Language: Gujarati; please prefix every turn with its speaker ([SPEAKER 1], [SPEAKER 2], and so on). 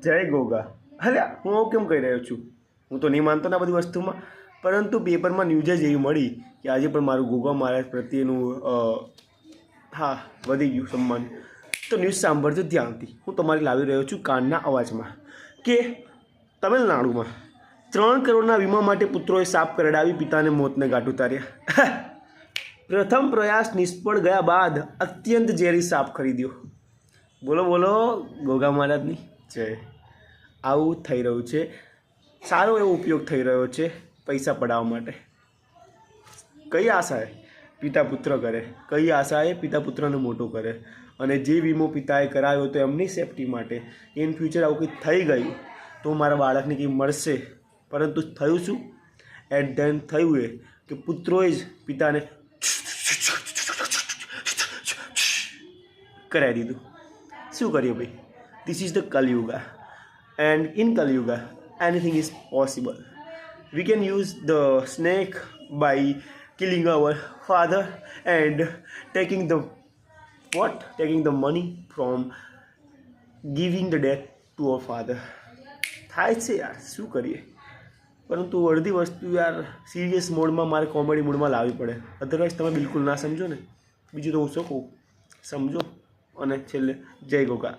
[SPEAKER 1] જય ગોગા. અલ્યા હું આવું કેમ કહી રહ્યો છું? હું તો નહીં માનતો ને આ બધી વસ્તુમાં, પરંતુ પેપરમાં ન્યૂઝ જ એવી મળી કે આજે પણ મારું ગોગા મહારાજ પ્રત્યેનું વધી ગયું સન્માન. તો ન્યૂઝ સાંભળજો ધ્યાનથી. હું તમારી લાવી રહ્યો છું કાનના અવાજમાં કે તમિલનાડુમાં 3 કરોડના વીમા માટે પુત્રોએ સાપ કરડાવી પિતાને મોતને ગાંઠ ઉતાર્યા. પ્રથમ પ્રયાસ નિષ્ફળ ગયા બાદ અત્યંત ઝેરી સાપ ખરીદ્યો. બોલો બોલો ગોગા મહારાજની જય. આવું થઈ રહ્યું છે, સારો એવો ઉપયોગ થઈ રહ્યો છે પૈસા પડાવવા માટે. કઈ આશાએ પિતા પુત્ર કરે, કઈ આશાએ પિતા પુત્રને મોટો કરે, અને જે વીમો પિતાએ કરાવ્યો તો એમની સેફટી માટે. ઇન ફ્યુચર આવું કંઈક થઈ ગયું તો મારા બાળકને કંઈ મળશે, પરંતુ થયું શું? એટ ધેન થયું એ કે પુત્રોએ જ પિતાને કરાવી દીધું. શું કરીએ ભાઈ? This is the Kalyuga, and in Kali anything is possible. We can use the snake by killing our father and taking the money from giving the death to our father. થાય છે યાર, શું કરીએ? પરંતુ અડધી વસ્તુ યાર સિરિયસ મોડમાં મારે કોમેડી મૂડમાં લાવવી પડે, અધરવાઇઝ તમે બિલકુલ ના સમજો ને. બીજું તો હું શું કહું, સમજો. અને છેલ્લે જય ગોગા.